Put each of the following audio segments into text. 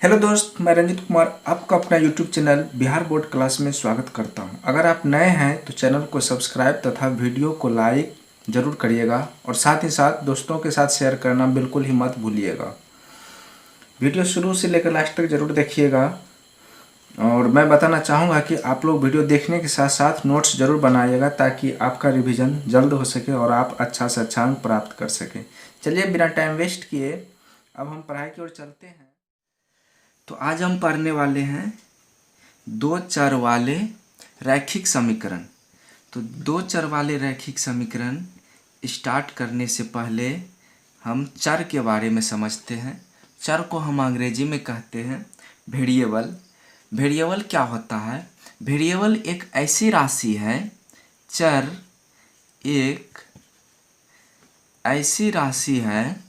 Hello दोस्त, मैं रंजित कुमार आपका अपना YouTube channel Bihar board class में स्वागत करता हूं। अगर आप नए हैं तो चैनल को सब्सक्राइब तथा वीडियो को लाइक ज़रूर करिएगा और साथ ही साथ दोस्तों के साथ शेयर करना बिल्कुल ही मत भूलिएगा। वीडियो शुरू से लेकर लास्ट तक ज़रूर देखिएगा। और मैं बताना चाहूँगा कि आप लोग वीडियो देखने के साथ साथ नोट्स ज़रूर बनाइएगा ताकि आपका रिविज़न जल्द हो सके और आप अच्छा से अच्छा अंक प्राप्त कर सकें। चलिए बिना टाइम वेस्ट किए अब हम पढ़ाई की ओर चलते हैं। तो आज हम पढ़ने वाले हैं दो चर वाले रैखिक समीकरण। तो दो चर वाले रैखिक समीकरण स्टार्ट करने से पहले हम चर के बारे में समझते हैं। चर को हम अंग्रेजी में कहते हैं वेरिएबल। वेरिएबल क्या होता है? वेरिएबल एक ऐसी राशि है, चर एक ऐसी राशि है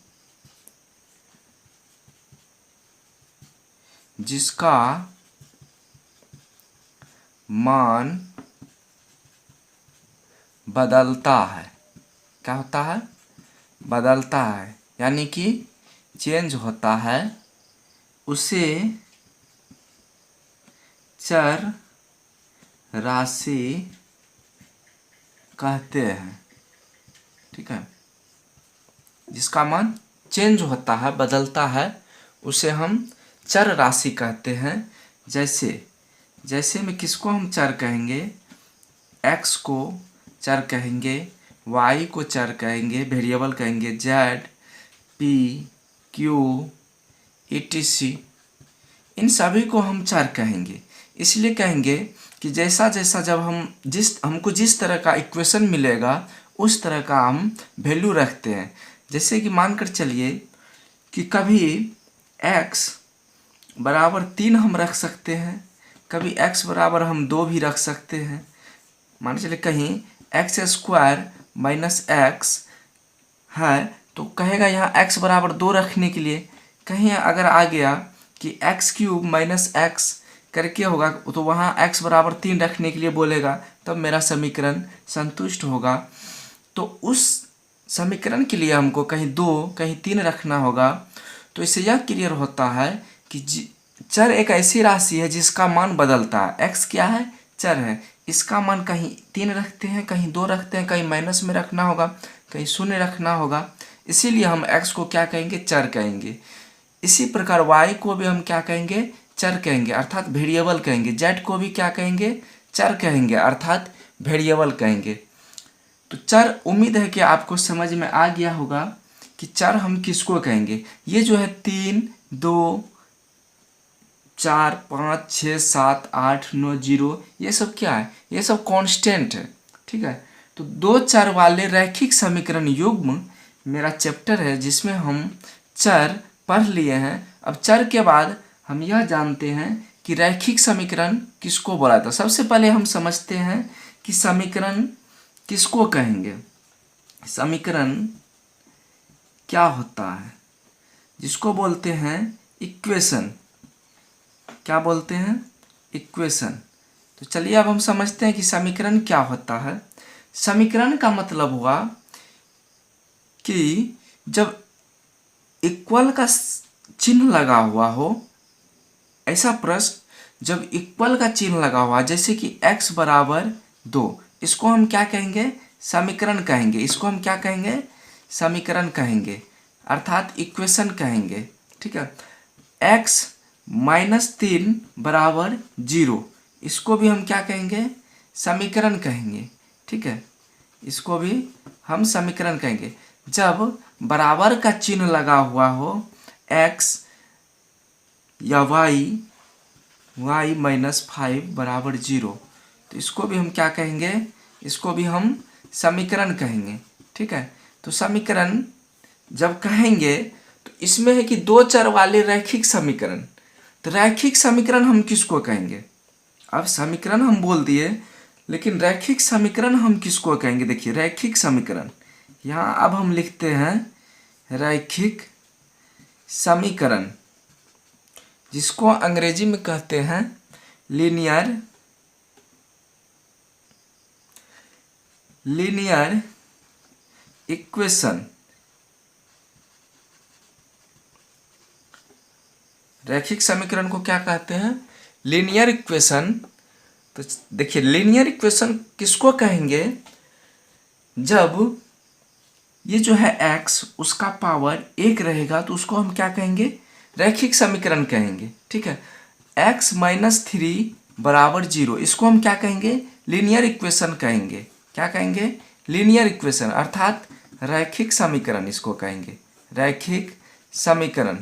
जिसका मान बदलता है। क्या होता है? बदलता है, यानी कि चेंज होता है। उसे चर राशि कहते हैं। ठीक है, जिसका मान चेंज होता है, बदलता है, उसे हम चर राशि कहते हैं। जैसे में किसको हम चर कहेंगे? x को चर कहेंगे, y को चर कहेंगे, वेरिएबल कहेंगे, z, p, q, etc। इन सभी को हम चर कहेंगे। इसलिए कहेंगे कि जैसा जैसा जब हमको जिस तरह का इक्वेशन मिलेगा उस तरह का हम वैल्यू रखते हैं। जैसे कि मानकर चलिए कि कभी x बराबर 3 हम रख सकते हैं, कभी x बराबर हम 2 भी रख सकते हैं। मान चलिए कहीं एक्स स्क्वायर माइनस एक्स है तो कहेगा यहाँ x बराबर 2 रखने के लिए। कहीं अगर आ गया कि एक्स क्यूब माइनस एक्स करके होगा तो वहाँ x बराबर 3 रखने के लिए बोलेगा, तब मेरा समीकरण संतुष्ट होगा। तो उस समीकरण के लिए हमको कहीं 2 कहीं 3 रखना होगा। तो इससे यह क्लियर होता है कि चर एक ऐसी राशि है जिसका मान बदलता है। x क्या है? चर है। इसका मान कहीं 3 रखते हैं, कहीं 2 रखते हैं, कहीं माइनस में रखना होगा, कहीं शून्य रखना होगा। इसीलिए हम x को क्या कहेंगे? चर कहेंगे। इसी प्रकार y को भी हम क्या कहेंगे? चर कहेंगे अर्थात वेरिएबल कहेंगे। z को भी क्या कहेंगे? चर कहेंगे अर्थात वेरिएबल कहेंगे। तो चर, उम्मीद है कि आपको समझ में आ गया होगा कि चर हम किसको कहेंगे। ये जो है 3, 2, 4, 5, 6, 7, 8, 9, 0, ये सब क्या है? ये सब कांस्टेंट है। ठीक है, तो दो चर वाले रैखिक समीकरण युग्म मेरा चैप्टर है जिसमें हम चर पढ़ लिए हैं। अब चर के बाद हम यह जानते हैं कि रैखिक समीकरण किसको बोला था। सबसे पहले हम समझते हैं कि समीकरण किसको कहेंगे। समीकरण क्या होता है? जिसको बोलते हैं इक्वेशन। क्या बोलते हैं? इक्वेशन। तो चलिए अब हम समझते हैं कि समीकरण क्या होता है। समीकरण का मतलब हुआ कि जब इक्वल का चिन्ह लगा हुआ हो, ऐसा प्रश्न जब इक्वल का चिन्ह लगा हुआ, जैसे कि x बराबर 2, इसको हम क्या कहेंगे? समीकरण कहेंगे। इसको हम क्या कहेंगे? समीकरण कहेंगे अर्थात इक्वेशन कहेंगे। ठीक है, x -3 बराबर 0, इसको भी हम क्या कहेंगे? समीकरण कहेंगे। ठीक है, इसको भी हम समीकरण कहेंगे। जब बराबर का चिन्ह लगा हुआ हो x या y -5 बराबर 0, तो इसको भी हम क्या कहेंगे? इसको भी हम समीकरण कहेंगे। ठीक है, तो समीकरण जब कहेंगे तो इसमें है कि दो चर वाले रैखिक समीकरण। तो रैखिक समीकरण हम किसको कहेंगे? अब समीकरण हम बोल दिए, लेकिन रैखिक समीकरण हम किसको कहेंगे? देखिए, रैखिक समीकरण यहाँ अब हम लिखते हैं रैखिक समीकरण, जिसको अंग्रेजी में कहते हैं लीनियर इक्वेशन। रैखिक समीकरण को क्या कहते हैं? Linear equation. तो देखिए लीनियर इक्वेशन किसको कहेंगे? जब ये जो है x उसका पावर 1 रहेगा तो उसको हम क्या कहेंगे? रैखिक समीकरण कहेंगे। ठीक है, x माइनस 3 बराबर 0, इसको हम क्या कहेंगे? लीनियर इक्वेशन कहेंगे। क्या कहेंगे? लीनियर इक्वेशन, अर्थात रैखिक समीकरण इसको कहेंगे, रैखिक समीकरण।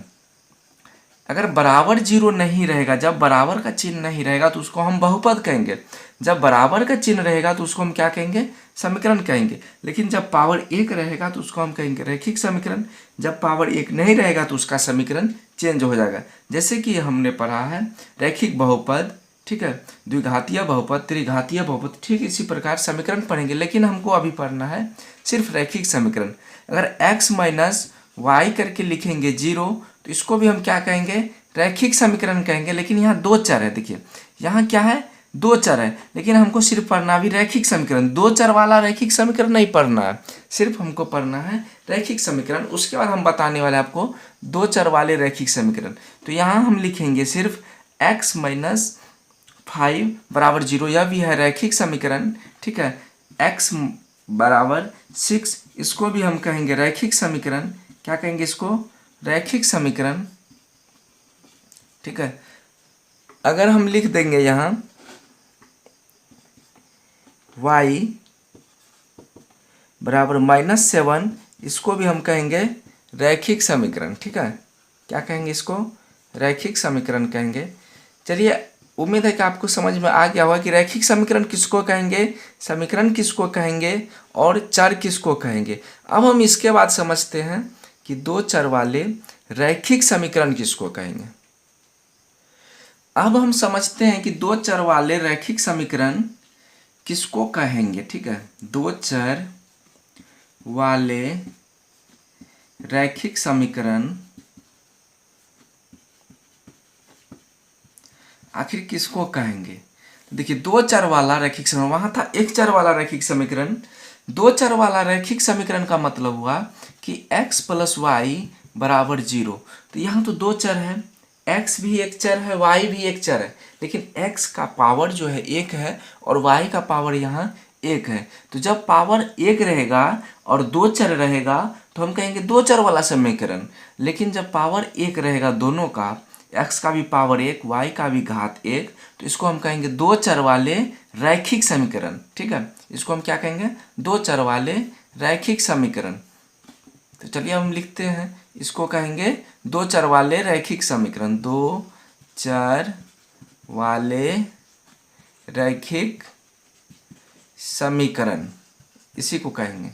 अगर बराबर 0 नहीं रहेगा, जब बराबर का चिन्ह नहीं रहेगा तो उसको हम बहुपद कहेंगे। जब बराबर का चिन्ह रहेगा तो उसको हम क्या कहेंगे? समीकरण कहेंगे। लेकिन जब पावर 1 रहेगा तो उसको हम कहेंगे रैखिक समीकरण। जब पावर 1 नहीं रहेगा तो उसका समीकरण चेंज हो जाएगा। जैसे कि हमने पढ़ा है रैखिक बहुपद, ठीक है, द्विघातीय बहुपद, त्रिघातीय बहुपद, ठीक इसी प्रकार समीकरण पढ़ेंगे। लेकिन हमको अभी पढ़ना है सिर्फ रैखिक समीकरण। अगर x माइनस वाई करके लिखेंगे 0 तो इसको भी हम क्या कहेंगे? रैखिक समीकरण कहेंगे। लेकिन यहाँ दो चर है, देखिए यहाँ क्या है? दो चर है, लेकिन हमको सिर्फ पढ़ना भी रैखिक समीकरण। दो चर वाला रैखिक समीकरण नहीं पढ़ना है, सिर्फ हमको पढ़ना है रैखिक समीकरण। उसके बाद हम बताने वाले आपको दो चर वाले रैखिक समीकरण। तो यहाँ हम लिखेंगे सिर्फ x माइनस 5 बराबर 0, यह भी है रैखिक समीकरण। ठीक है, x बराबर 6, इसको भी हम कहेंगे रैखिक समीकरण। क्या कहेंगे इसको? रैखिक समीकरण। ठीक है, अगर हम लिख देंगे यहाँ y बराबर -7, इसको भी हम कहेंगे रैखिक समीकरण। ठीक है, क्या कहेंगे इसको? रैखिक समीकरण कहेंगे। चलिए, उम्मीद है कि आपको समझ में आ गया होगा कि रैखिक समीकरण किसको कहेंगे, समीकरण किसको कहेंगे और चर किसको कहेंगे। अब हम इसके बाद समझते हैं कि दो चर वाले रैखिक समीकरण किसको कहेंगे। अब हम समझते हैं कि दो चर वाले रैखिक समीकरण किसको कहेंगे। ठीक है, दो चर वाले रैखिक समीकरण आखिर किसको कहेंगे। देखिए दो चर वाला रैखिक समीकरण, वहां था एक चर वाला रैखिक समीकरण। दो चर वाला रैखिक समीकरण का मतलब हुआ कि x प्लस वाई बराबर 0। तो यहाँ तो दो चर है, x भी एक चर है, y भी एक चर है, लेकिन x का पावर जो है 1 है और y का पावर यहाँ 1 है। तो जब पावर 1 रहेगा और दो चर रहेगा तो हम कहेंगे दो चर वाला समीकरण। लेकिन जब पावर 1 रहेगा दोनों का, x का भी पावर 1, y का भी घात 1, तो इसको हम कहेंगे दो चर वाले रैखिक समीकरण। ठीक है, इसको हम क्या कहेंगे? दो चर वाले रैखिक समीकरण। तो चलिए हम लिखते हैं, इसको कहेंगे दो चर वाले रैखिक समीकरण। दो चर वाले रैखिक समीकरण इसी को कहेंगे।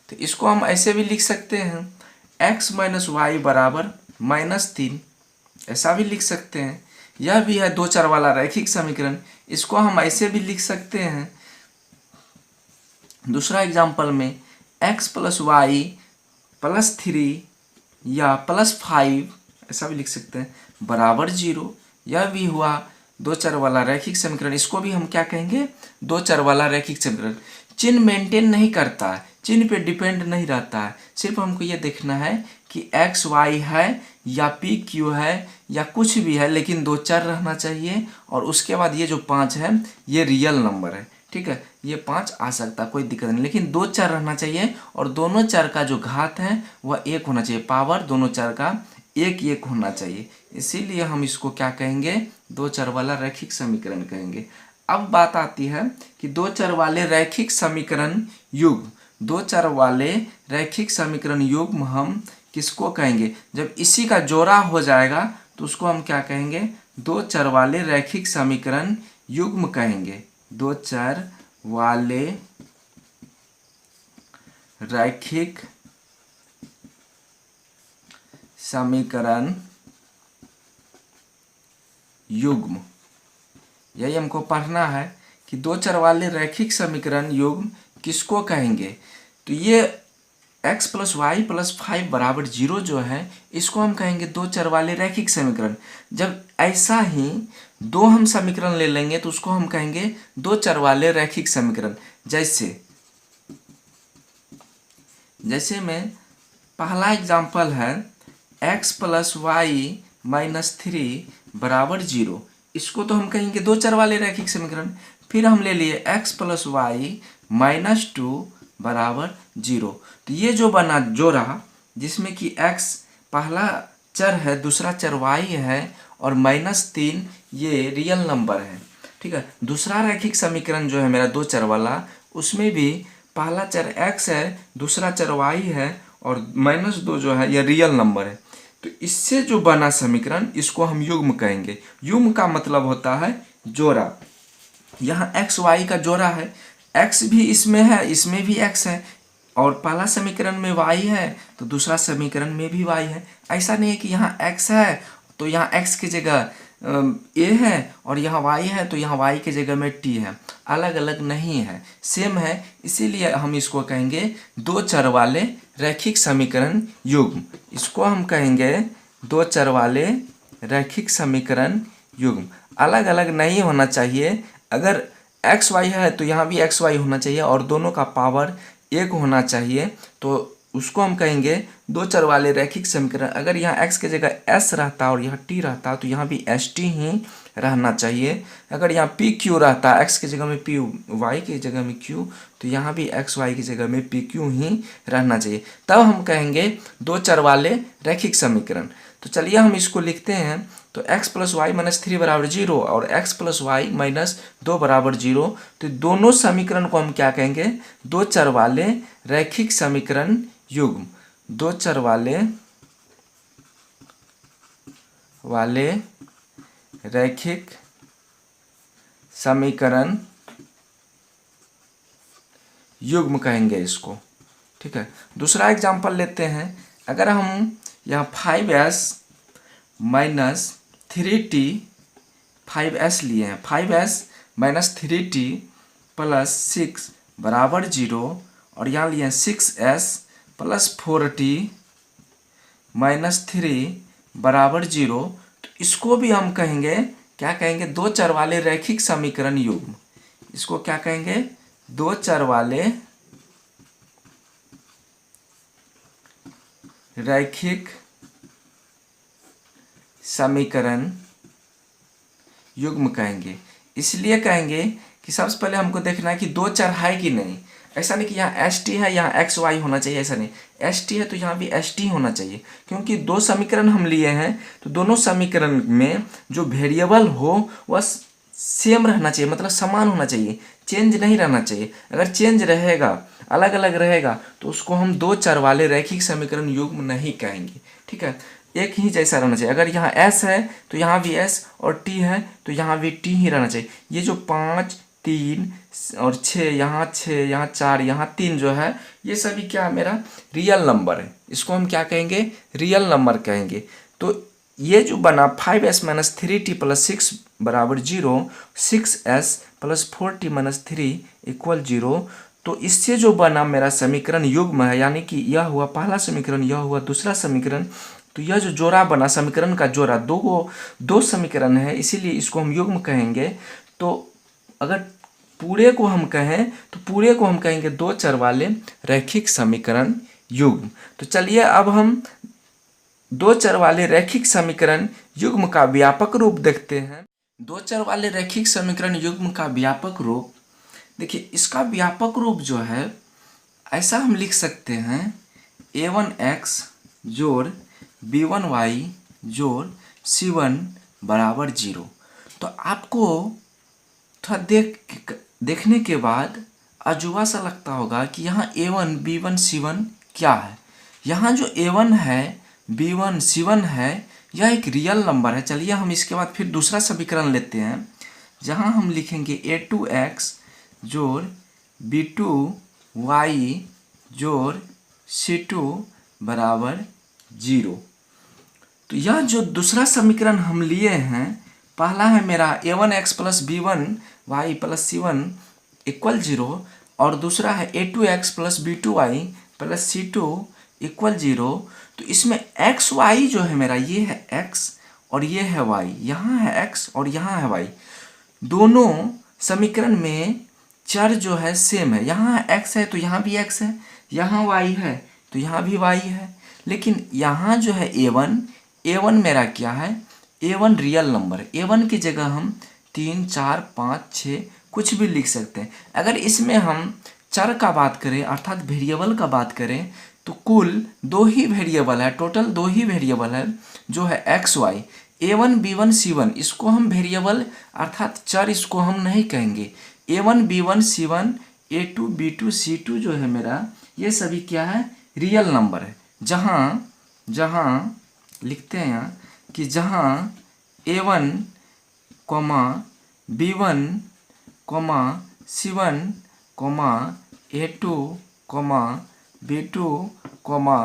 तो इसको हम ऐसे भी लिख सकते हैं x माइनस वाई बराबर -3, ऐसा भी लिख सकते हैं। यह भी है दो चर वाला रैखिक समीकरण। इसको हम ऐसे भी लिख सकते हैं, दूसरा एग्जाम्पल में x प्लस वाई प्लस 3 या +5, ऐसा भी लिख सकते हैं, बराबर 0। यह भी हुआ दो चर वाला रैखिक समीकरण। इसको भी हम क्या कहेंगे? दो चर वाला रैखिक समीकरण। चिन्ह मेंटेन नहीं करता है, चिन्ह पे डिपेंड नहीं रहता है, सिर्फ हमको ये देखना है कि x y है या p q है या कुछ भी है, लेकिन दो चर रहना चाहिए। और उसके बाद ये जो 5 है ये रियल नंबर है। ठीक है, ये 5 आ सकता है, कोई दिक्कत नहीं, लेकिन दो चर रहना चाहिए और दोनों चर का जो घात है वह 1 होना चाहिए, पावर दोनों चर का 1 होना चाहिए। इसीलिए हम इसको क्या कहेंगे? दो चर वाला रैखिक समीकरण कहेंगे। अब बात आती है कि दो चर वाले रैखिक समीकरण युग्म। दो चर वाले रैखिक समीकरण युग्म हम किसको कहेंगे? जब इसी का जोड़ा हो जाएगा तो उसको हम क्या कहेंगे? दो चर वाले रैखिक समीकरण युग्म कहेंगे। दो चर वाले रैखिक समीकरण युग्म, यही हमको पढ़ना है कि दो चर वाले रैखिक समीकरण युग्म किसको कहेंगे। तो ये x प्लस वाई प्लस 5 बराबर 0 जो है, इसको हम कहेंगे दो चर वाले रैखिक समीकरण। जब ऐसा ही दो हम समीकरण ले लेंगे तो उसको हम कहेंगे दो चर वाले रैखिक समीकरण। जैसे में पहला एग्जाम्पल है x प्लस वाई -3 बराबर 0। इसको तो हम कहेंगे दो चर वाले रैखिक समीकरण। फिर हम ले लिए x प्लस वाई -2 बराबर 0। तो ये जो बना जोड़ा जिसमें कि x पहला चर है, दूसरा चर y है और -3 ये रियल नंबर है। ठीक है, दूसरा रैखिक समीकरण जो है मेरा दो चर वाला, उसमें भी पहला चर x है, दूसरा चर y है और -2 जो है ये रियल नंबर है। तो इससे जो बना समीकरण इसको हम युग्म कहेंगे। युग्म का मतलब होता है जोड़ा। यहाँ x y का जोड़ा है, x भी इसमें है, इसमें भी x है और पहला समीकरण में y है तो दूसरा समीकरण में भी y है। ऐसा नहीं है कि यहाँ x है तो यहाँ x की जगह a है और यहाँ y है तो यहाँ y की जगह में t है। अलग अलग नहीं है, सेम है। इसीलिए हम इसको कहेंगे दो चर वाले रैखिक समीकरण युग्म। इसको हम कहेंगे दो चर वाले रैखिक समीकरण युग्म। अलग अलग नहीं होना चाहिए। अगर एक्स वाई है तो यहाँ भी एक्स वाई होना चाहिए और दोनों का पावर 1 होना चाहिए, तो उसको हम कहेंगे दो चर वाले रैखिक समीकरण। अगर यहाँ x की जगह s रहता और यहाँ t रहता तो यहाँ भी एस टी ही रहना चाहिए। अगर यहाँ पी क्यू रहता, x की जगह में p, y की जगह में q, तो यहाँ भी x y की जगह में पी क्यू ही रहना चाहिए। तब हम कहेंगे दो चर वाले रैखिक समीकरण। तो चलिए हम इसको लिखते हैं। तो x प्लस वाई -3 बराबर 0 और x प्लस वाई -2 बराबर 0। तो दोनों समीकरण को हम क्या कहेंगे? दो चर वाले रैखिक समीकरण युग्म। दो चर वाले रैखिक समीकरण युग्म कहेंगे इसको। ठीक है, दूसरा एग्जांपल लेते हैं। अगर हम यहाँ 5s - 3t 5s लिए हैं, 5s - 3t + 6 बराबर 0 और यहाँ लिए हैं 6s + 4t - 3 बराबर 0। तो इसको भी हम कहेंगे, क्या कहेंगे? दो चर वाले रैखिक समीकरण युग्म। इसको क्या कहेंगे? दो चर वाले रैखिक समीकरण युग्म कहेंगे। इसलिए कहेंगे कि सबसे पहले हमको देखना है कि दो चर है कि नहीं। ऐसा नहीं कि यहाँ एस टी है, यहाँ एक्स वाई होना चाहिए, ऐसा नहीं। एस टी है तो यहाँ भी एस टी होना चाहिए, क्योंकि दो समीकरण हम लिए हैं तो दोनों समीकरण में जो वेरिएबल हो वह सेम रहना चाहिए, मतलब समान होना चाहिए, चेंज नहीं रहना चाहिए। अगर चेंज रहेगा, अलग अलग रहेगा, तो उसको हम दो चर वाले रैखिक समीकरण युग्म नहीं कहेंगे। ठीक है, एक ही जैसा रहना चाहिए। अगर यहाँ s है तो यहाँ भी s और t है तो यहाँ भी t ही रहना चाहिए। ये जो 5, 3 और 6, यहाँ 6, यहाँ 4, यहाँ 3 जो है, ये सभी क्या मेरा रियल नंबर है। इसको हम क्या कहेंगे? रियल नंबर कहेंगे। तो ये जो बना 5s - 3t + 6 बराबर 0, 6s + 4t - 3 = 0। तो इससे जो बना मेरा समीकरण युग्म है, यानी कि यह हुआ पहला समीकरण, यह हुआ दूसरा समीकरण। तो यह जो जोड़ा बना, समीकरण का जोड़ा, दो समीकरण है, इसीलिए इसको हम युग्म कहेंगे। तो अगर पूरे को हम कहें तो पूरे को हम कहेंगे दो चर वाले रैखिक समीकरण युग्म। तो चलिए अब हम दो चर वाले रैखिक समीकरण युग्म का व्यापक रूप देखते हैं। दो चर वाले रैखिक समीकरण युग्म का व्यापक रूप देखिए। इसका व्यापक रूप जो है, ऐसा हम लिख सकते हैं a1x जोड़ b1y जोड़ c1 बराबर 0। तो आपको थोड़ा देखने के बाद अजूबा सा लगता होगा कि यहाँ a1 b1 c1 क्या है। यहाँ जो a1 है, b1 c1 है, यह एक रियल नंबर है। चलिए हम इसके बाद फिर दूसरा समीकरण लेते हैं, जहाँ हम लिखेंगे a2x जोड़ b2y जोड़ c2 बराबर 0। तो यह जो दूसरा समीकरण हम लिए हैं, पहला है मेरा a1x + b1y + c1 = 0 और दूसरा है a2x + b2y + c2 = 0। तो इसमें एक्स वाई जो है मेरा, ये है x और ये है y, यहाँ है x और यहाँ है y। दोनों समीकरण में चर जो है सेम है। यहाँ x है तो यहाँ भी x है, यहाँ y है तो यहाँ भी y है। लेकिन यहाँ जो है a1, A1 मेरा क्या है, A1 रियल नंबर, A1 की जगह हम 3, 4, 5, 6 कुछ भी लिख सकते हैं। अगर इसमें हम चर का बात करें अर्थात वेरिएबल का बात करें तो कुल 2 ही वेरिएबल है, टोटल 2 ही वेरिएबल है जो है x Y. A1 B1 C1 इसको हम वेरिएबल अर्थात चर इसको हम नहीं कहेंगे। A1 B1 C1 A2 B2 C2 जो है मेरा ये सभी क्या है, रियल नंबर है। जहाँ लिखते हैं यहाँ कि जहाँ A1 comma B1 comma C1 comma A2 comma B2 comma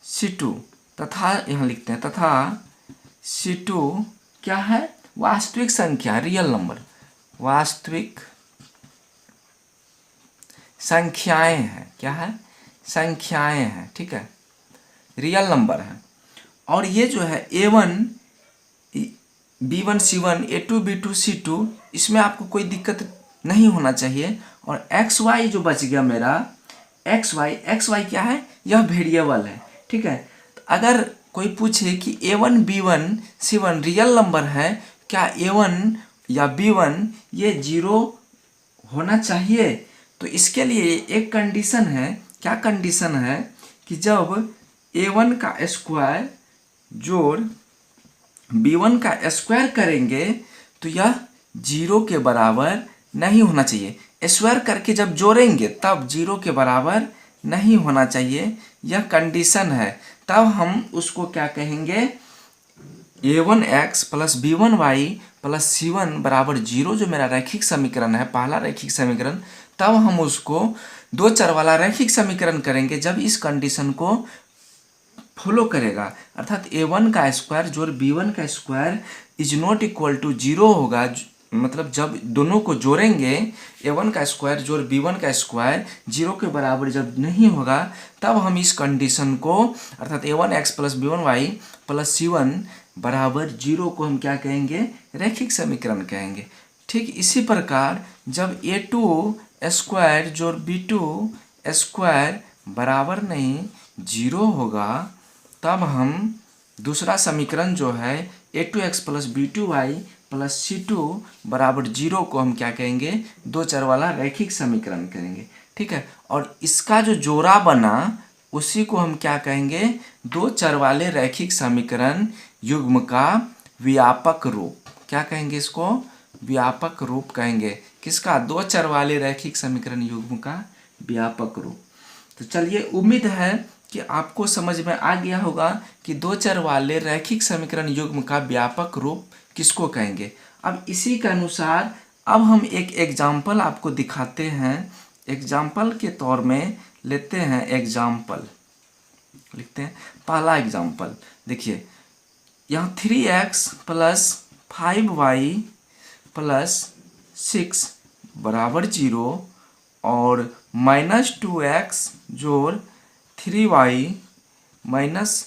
C2 तथा यहाँ लिखते हैं तथा C2 क्या है, वास्तविक संख्या, रियल नंबर, वास्तविक संख्याएं हैं। क्या है, संख्याएं हैं, ठीक है, रियल नंबर है। और ये जो है A1 B1 C1 A2 B2 C2 इसमें आपको कोई दिक्कत नहीं होना चाहिए। और XY जो बच गया मेरा, XY क्या है, यह वेरिएबल है, ठीक है। तो अगर कोई पूछे कि A1 B1 C1 real number है, क्या A1 या B1 ये 0 होना चाहिए, तो इसके लिए एक कंडीशन है। क्या कंडीशन है कि जब A1 का स्क्वायर जोड़ B1 का स्क्वायर करेंगे तो यह 0 के बराबर नहीं होना चाहिए। स्क्वायर करके जब जोड़ेंगे तब 0 के बराबर नहीं होना चाहिए, यह कंडीशन है। तब हम उसको क्या कहेंगे, A1x plus B1y plus C1 बराबर 0 जो मेरा रैखिक समीकरण है, पहला रैखिक समीकरण, तब हम उसको दो चर वाला रैखिक समीकरण करेंगे जब इस कंडीशन को फॉलो करेगा। अर्थात A1 का स्क्वायर जोड़ B1 का square is not equal to 0 होगा। मतलब जब दोनों को जोड़ेंगे A1 का स्क्वायर जोड़ B1 का स्क्वायर 0 के बराबर जब नहीं होगा तब हम इस कंडीशन को अर्थात A1x plus B1y plus C1 बराबर 0 को हम क्या कहेंगे, रैखिक समीकरण कहेंगे। ठीक इसी प्रकार जब A2 स्क्वायर जोड़ B2 स्क्वायर बराबर नहीं 0 होगा तब हम दूसरा समीकरण जो है A2x plus B2y plus C2 बराबर 0 को हम क्या कहेंगे, दो चर वाला रैखिक समीकरण करेंगे। ठीक है, और इसका जो जोड़ा बना उसी को हम क्या कहेंगे, दो चर वाले रैखिक समीकरण युग्म का व्यापक रूप। क्या कहेंगे इसको, व्यापक रूप कहेंगे। किसका, दो चर वाले रैखिक समीकरण युग्म का व्यापक रूप। तो चलिए, उम्मीद है कि आपको समझ में आ गया होगा कि दो चर वाले रैखिक समीकरण युग्म का व्यापक रूप किसको कहेंगे। अब इसी के अनुसार अब हम एक एग्जाम्पल आपको दिखाते हैं। एग्जाम्पल के तौर में लेते हैं एग्जाम्पल, लिखते हैं पहला एग्जाम्पल। देखिए यहाँ 3x प्लस 5y प्लस 6 बराबर 0 और -2x जोड़ 3y माइनस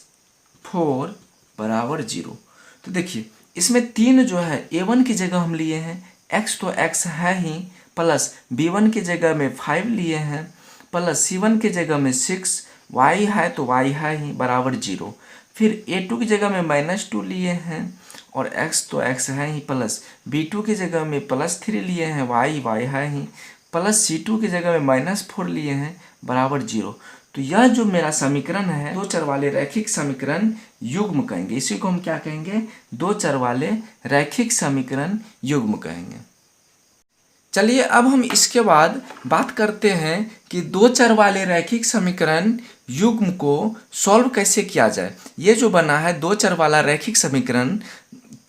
4 बराबर 0। तो देखिए इसमें तीन जो है A1 की जगह हम लिए हैं, x तो x है ही, प्लस B1 की जगह में 5 लिए हैं, प्लस C1 की जगह में 6, y है तो y है ही बराबर 0। फिर A2 की जगह में -2 लिए हैं और x तो x है ही, प्लस B2 की जगह में +3 लिए हैं, y है ही, प्लस C2 की जगह में -4 लिए हैं बराबर 0। तो यह जो मेरा समीकरण है दो चर वाले रैखिक समीकरण युग्म कहेंगे। इसी को हम क्या कहेंगे, दो चर वाले रैखिक समीकरण युग्म कहेंगे। चलिए अब हम इसके बाद बात करते हैं कि दो चर वाले रैखिक समीकरण युग्म को सॉल्व कैसे किया जाए। ये जो बना है दो चर वाला रैखिक समीकरण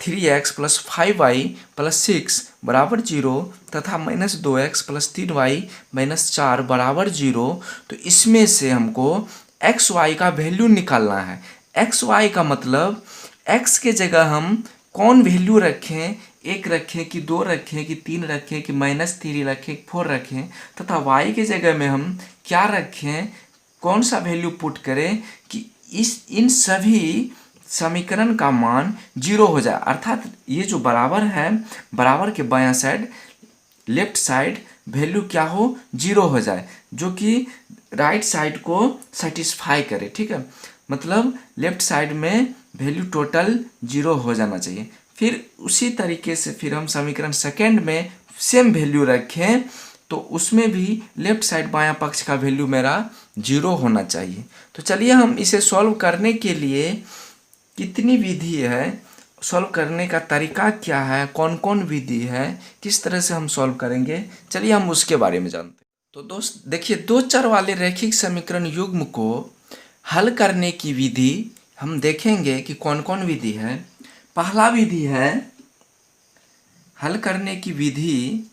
3x प्लस 5y प्लस 6 बराबर 0 तथा -2x प्लस 3y माइनस 4 बराबर 0। तो इसमें से हमको एक्स वाई का वैल्यू निकालना है। एक्स वाई का मतलब x के जगह हम कौन वैल्यू रखें, 1 रखें कि 2 रखें कि 3 रखें कि -3 रखें 4 रखें, तथा y के जगह में हम क्या रखें, कौन सा वैल्यू पुट करें कि इन सभी समीकरण का मान 0 हो जाए। अर्थात ये जो बराबर है, बराबर के बायां साइड लेफ्ट साइड वैल्यू क्या हो, 0 हो जाए, जो कि राइट साइड को सेटिस्फाई करे। ठीक है, मतलब लेफ्ट साइड में वैल्यू टोटल 0 हो जाना चाहिए। फिर उसी तरीके से फिर हम समीकरण सेकेंड में सेम वैल्यू रखें तो उसमें भी लेफ्ट साइड बायां पक्ष का वैल्यू मेरा 0 होना चाहिए। तो चलिए हम इसे सॉल्व करने के लिए कितनी विधि है, सॉल्व करने का तरीका क्या है, कौन कौन विधि है, किस तरह से हम सॉल्व करेंगे, चलिए हम उसके बारे में जानते हैं। तो दोस्त देखिए, दो चर वाले रैखिक समीकरण युग्म को हल करने की विधि हम देखेंगे कि कौन कौन विधि है। पहला विधि है हल करने की विधि,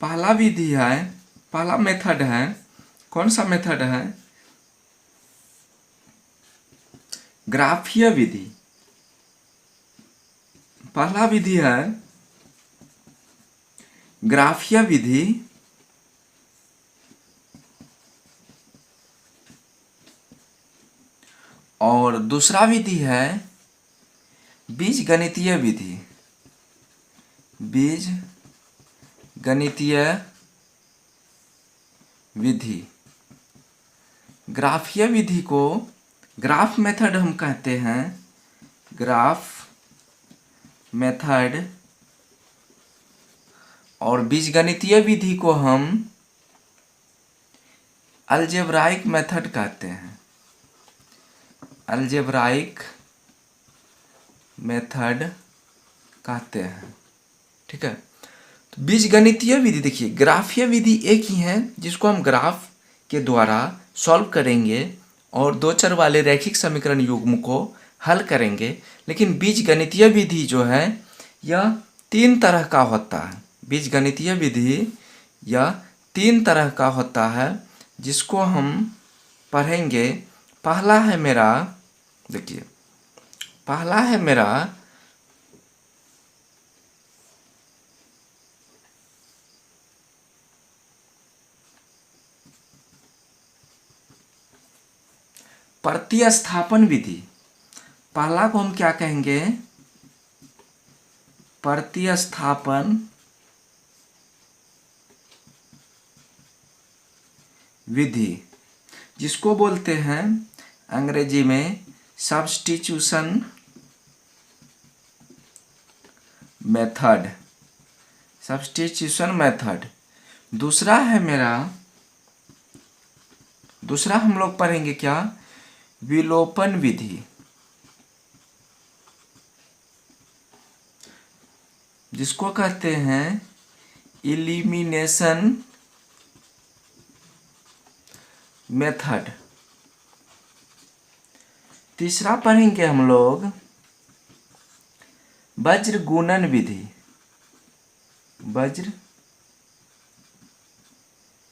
पहला विधि है, पहला मेथड है, कौन सा मेथड है, ग्राफीय विधि। पहला विधि है ग्राफीय विधि और दूसरा विधि है बीजगणितीय विधि। बीजगणितीय विधि। ग्राफीय विधि को ग्राफ मेथड हम कहते हैं, ग्राफ मेथड, और बीजगणितीय विधि को हम अलजेब्राइक मेथड कहते हैं, अलजेब्राइक मेथड कहते हैं। ठीक है, तो बीजगणितीय विधि देखिए, ग्राफीय विधि एक ही है जिसको हम ग्राफ के द्वारा सॉल्व करेंगे और दो चर वाले रैखिक समीकरण युग्म को हल करेंगे। लेकिन बीजगणितीय विधि जो है यह 3 तरह का होता है। बीजगणितीय विधि यह 3 तरह का होता है जिसको हम पढ़ेंगे। पहला है मेरा, देखिए पहला है मेरा प्रतिस्थापन विधि। पहला को हम क्या कहेंगे, प्रतिस्थापन विधि, जिसको बोलते हैं अंग्रेजी में सब्स्टिट्यूशन मेथड, सब्स्टिट्यूशन मेथड। दूसरा है मेरा, दूसरा हम लोग पढ़ेंगे क्या, विलोपन विधि, जिसको कहते हैं इलिमिनेशन मेथड। तीसरा पढ़ेंगे हम लोग वज्र गुणन विधि, वज्र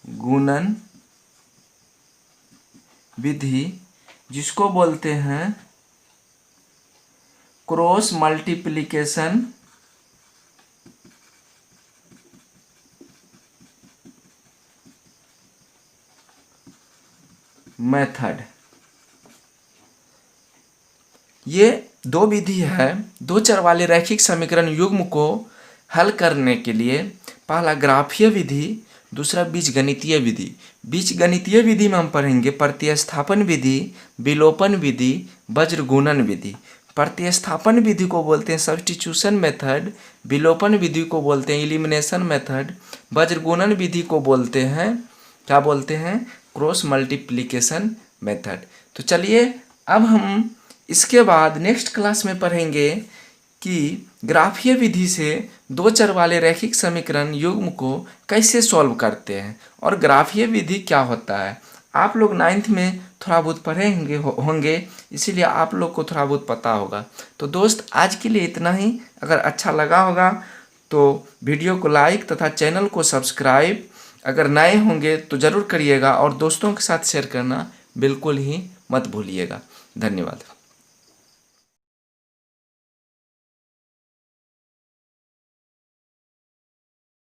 गुणन विधि, जिसको बोलते हैं क्रॉस मल्टीप्लिकेशन मेथड। ये दो विधि है दो चर वाले रैखिक समीकरण युग्म को हल करने के लिए। पहला ग्राफीय विधि, दूसरा बीजगणितीय विधि। बीजगणितीय विधि में हम पढ़ेंगे प्रतिस्थापन विधि, विलोपन विधि, वज्र गुणन विधि। प्रतिस्थापन विधि को बोलते हैं सब्स्टिट्यूशन मेथड, विलोपन विधि को बोलते हैं एलिमिनेशन मेथड, वज्र गुणन विधि को बोलते हैं, क्या बोलते हैं, क्रॉस मल्टीप्लिकेशन मेथड। तो चलिए अब हम इसके बाद नेक्स्ट क्लास में पढ़ेंगे कि ग्राफीय विधि से दो चर वाले रैखिक समीकरण युग्म को कैसे सॉल्व करते हैं और ग्राफीय विधि क्या होता है। आप लोग 9th में थोड़ा बहुत पढ़े होंगे, इसीलिए आप लोग को थोड़ा बहुत पता होगा। तो दोस्त आज के लिए इतना ही। अगर अच्छा लगा होगा तो वीडियो को लाइक तथा चैनल को सब्सक्राइब अगर नए होंगे तो ज़रूर करिएगा और दोस्तों के साथ शेयर करना बिल्कुल ही मत भूलिएगा। धन्यवाद।